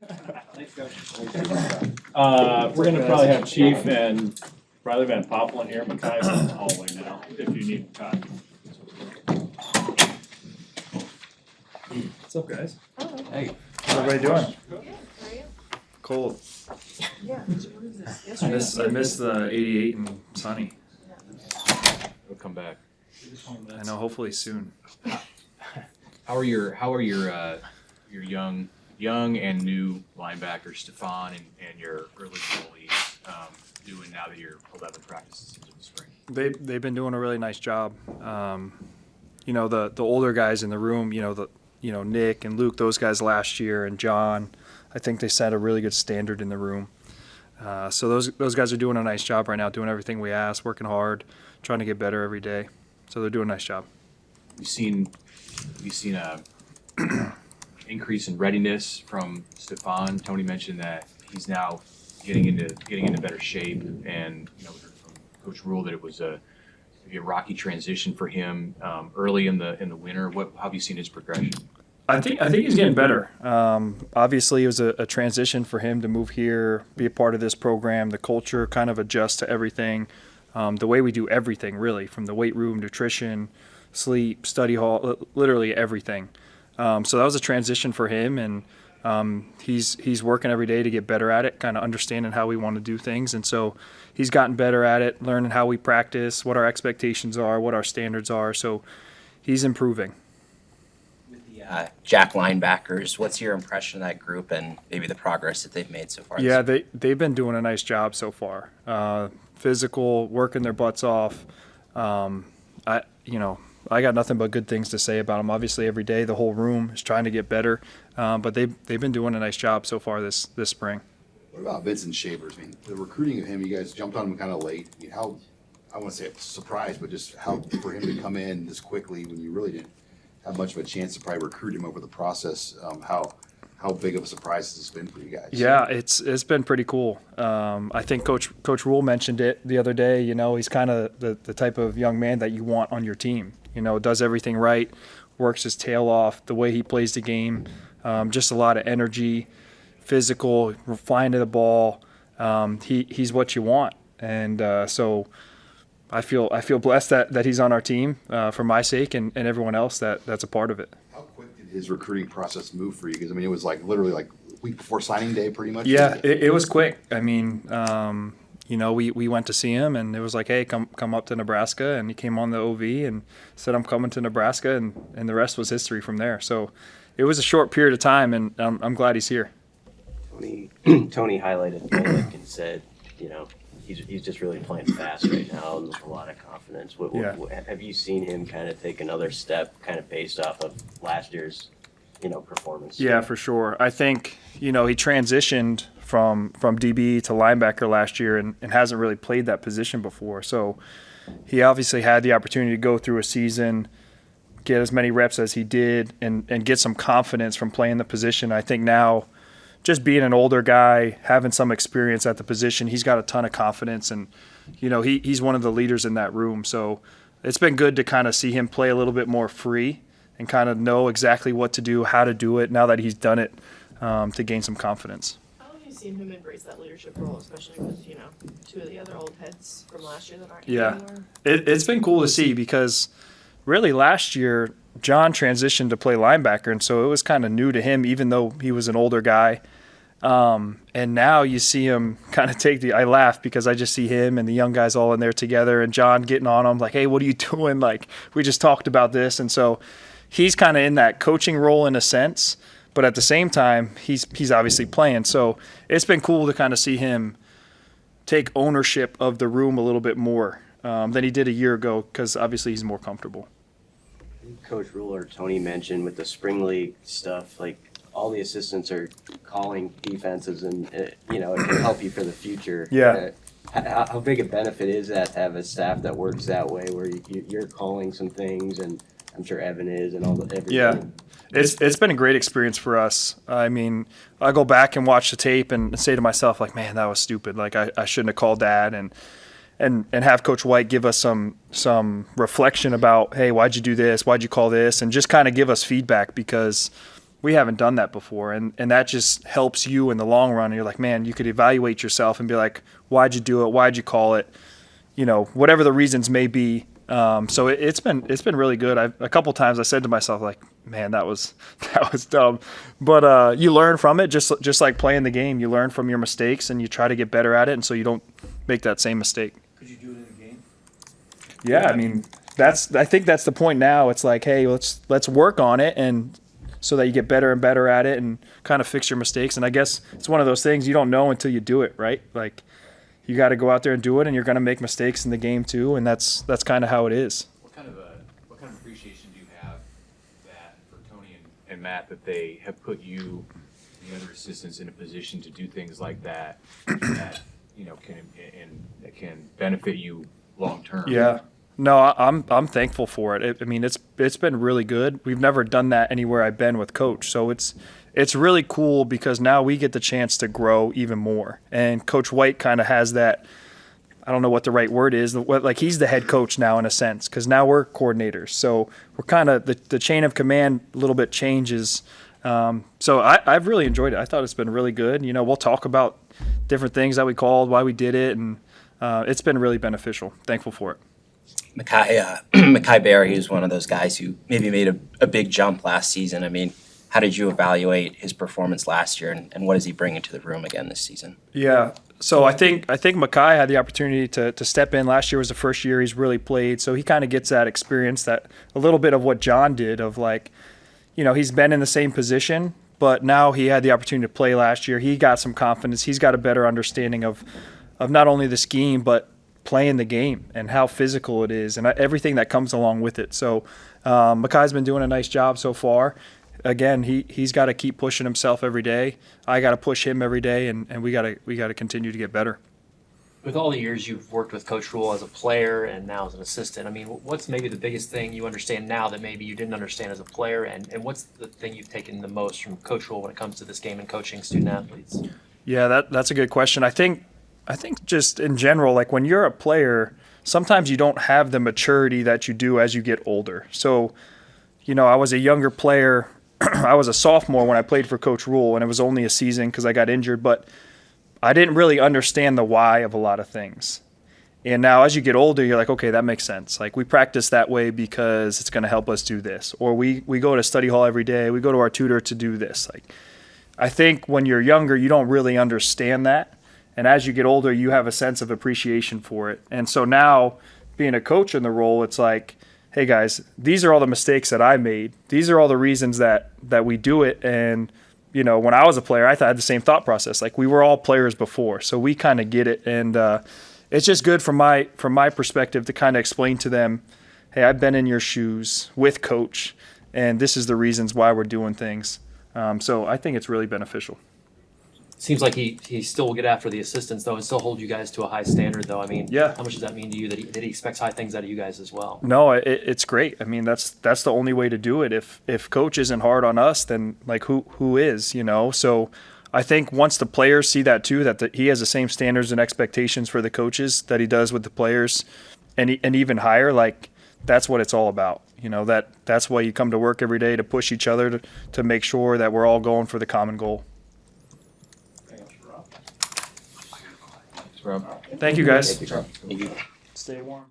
We're gonna probably have Chief and Riley Van Poppel in here. Makai's in the hallway now, if you need Makai. What's up, guys? Hey. How's everybody doing? Cold. Yeah. I miss the 88 and sunny. We'll come back. I know. Hopefully soon. How are your young and new linebackers, Stefan and your early goalies, doing now that you're 11 practices into the spring? They've been doing a really nice job. You know, the older guys in the room. You know Nick and Luke, those guys last year, and John. I think they set a really good standard in the room. So those guys are doing a nice job right now, doing everything we ask, working hard, trying to get better every day. So they're doing a nice job. You've seen a increase in readiness from Stefan. Tony mentioned that he's now getting into better shape, and we heard from Coach Rule that it was maybe a rocky transition for him early in the winter. How have you seen his progression? I think he's getting better. Obviously, it was a transition for him to move here, be a part of this program. The culture kind of adjusts to everything. The way we do everything, really, from the weight room, nutrition, sleep, study hall, literally everything. So that was a transition for him, and he's working every day to get better at it, kind of understanding how we want to do things. And so he's gotten better at it, learning how we practice, what our expectations are, what our standards are. So he's improving. Jack linebackers, what's your impression of that group and maybe the progress that they've made so far? Yeah, they've been doing a nice job so far. Physical, working their butts off. I got nothing but good things to say about them. Obviously, every day the whole room is trying to get better, but they've been doing a nice job so far this spring. What about Vincent Shavers? I mean, the recruiting of him, you guys jumped on him kind of late. I mean, how, I want to say surprised, but just how for him to come in this quickly when you really didn't have much of a chance to probably recruit him over the process. How big of a surprise has this been for you guys? Yeah, it's been pretty cool. I think Coach Rule mentioned it the other day. He's kind of the type of young man that you want on your team. Does everything right, works his tail off. The way he plays the game, just a lot of energy, physical, flying to the ball. He's what you want, and so I feel blessed that he's on our team for my sake and everyone else that's a part of it. How quick did his recruiting process move for you? Because, I mean, it was literally a week before signing day pretty much. Yeah, it was quick. I mean, we went to see him, and it was like, hey, come up to Nebraska, and he came on the OV and said, I'm coming to Nebraska, and the rest was history from there. So it was a short period of time, and I'm glad he's here. Tony highlighted Malik and said, he's just really playing fast right now and with a lot of confidence. Have you seen him kind of take another step, kind of based off of last year's, performance? Yeah, for sure. I think he transitioned from DB to linebacker last year and hasn't really played that position before. So he obviously had the opportunity to go through a season, get as many reps as he did, and get some confidence from playing the position. I think now, just being an older guy, having some experience at the position, he's got a ton of confidence, and he's one of the leaders in that room. So it's been good to kind of see him play a little bit more free and kind of know exactly what to do, how to do it now that he's done it, to gain some confidence. How have you seen him embrace that leadership role, especially with two of the other old heads from last year that aren't here anymore? It's been cool to see because really last year John transitioned to play linebacker, and so it was kind of new to him, even though he was an older guy. And now you see him kind of I laugh because I just see him and the young guys all in there together, and John getting on him like, hey, what are you doing? Like, we just talked about this. And so he's kind of in that coaching role in a sense, but at the same time, he's obviously playing. So it's been cool to kind of see him take ownership of the room a little bit more than he did a year ago, because obviously he's more comfortable. Coach Rule or Tony mentioned with the spring league stuff, like all the assistants are calling defenses, and it can help you for the future. Yeah. How big a benefit is that to have a staff that works that way, where you're calling some things, and I'm sure Evan is, and everything. Yeah. It's been a great experience for us. I mean, I go back and watch the tape and say to myself, like, man, that was stupid. Like, I shouldn't have called that, and have Coach White give us some reflection about, hey, why'd you do this? Why'd you call this? And just kind of give us feedback, because we haven't done that before, and that just helps you in the long run. And you're like, man, you could evaluate yourself and be like, why'd you do it? Why'd you call it? Whatever the reasons may be. So it's been really good. A couple times I said to myself, like, man, that was dumb, but you learn from it, just like playing the game. You learn from your mistakes and you try to get better at it, and so you don't make that same mistake. Could you do it in a game? Yeah, I mean, I think that's the point now. It's like, hey, let's work on it, and so that you get better and better at it and kind of fix your mistakes. And I guess it's one of those things you don't know until you do it, right? Like, you got to go out there and do it, and you're going to make mistakes in the game too, and that's kind of how it is. What kind of appreciation do you have that for Tony and Matt, that they have put you and the other assistants in a position to do things like that can benefit you long term? Yeah. No, I'm thankful for it. I mean, it's been really good. We've never done that anywhere I've been with Coach, so it's really cool because now we get the chance to grow even more. And Coach White kind of has that, I don't know what the right word is, like he's the head coach now in a sense, because now we're coordinators. So we're kind of, the chain of command a little bit changes. So I've really enjoyed it. I thought it's been really good. We'll talk about different things that we called, why we did it, and it's been really beneficial. Thankful for it. Mekhi Bear, he was one of those guys who maybe made a big jump last season. I mean, how did you evaluate his performance last year, and what does he bring into the room again this season? Yeah, so I think Mekhi had the opportunity to step in. Last year was the first year he's really played, so he kind of gets that experience, that a little bit of what John did of like, he's been in the same position, but now he had the opportunity to play last year. He got some confidence. He's got a better understanding of not only the scheme, but playing the game and how physical it is and everything that comes along with it. So Mekhi's been doing a nice job so far. Again, he's got to keep pushing himself every day. I got to push him every day, and we got to continue to get better. With all the years you've worked with Coach Rule as a player and now as an assistant, I mean, what's maybe the biggest thing you understand now that maybe you didn't understand as a player, and what's the thing you've taken the most from Coach Rule when it comes to this game and coaching student athletes? Yeah, that's a good question. I think just in general, like when you're a player, sometimes you don't have the maturity that you do as you get older. So, I was a younger player. I was a sophomore when I played for Coach Rule, and it was only a season because I got injured, but I didn't really understand the why of a lot of things. And now as you get older, you're like, okay, that makes sense. Like we practice that way because it's going to help us do this. Or we go to study hall every day. We go to our tutor to do this. Like I think when you're younger, you don't really understand that. And as you get older, you have a sense of appreciation for it. And so now being a coach in the role, it's like, hey guys, these are all the mistakes that I made. These are all the reasons that we do it. And, when I was a player, I had the same thought process. Like we were all players before, so we kind of get it. And it's just good from my perspective to kind of explain to them, hey, I've been in your shoes with Coach, and this is the reasons why we're doing things. So I think it's really beneficial. Seems like he still will get after the assistants, though, and still hold you guys to a high standard, though. I mean, yeah. How much does that mean to you that he expects high things out of you guys as well? No, it's great. I mean, that's the only way to do it. If Coach isn't hard on us, then like who is, So I think once the players see that too, that he has the same standards and expectations for the coaches that he does with the players, and even higher, like that's what it's all about. That's why you come to work every day, to push each other to make sure that we're all going for the common goal. Thanks, Rob. Thank you, guys. Thank you. Stay warm.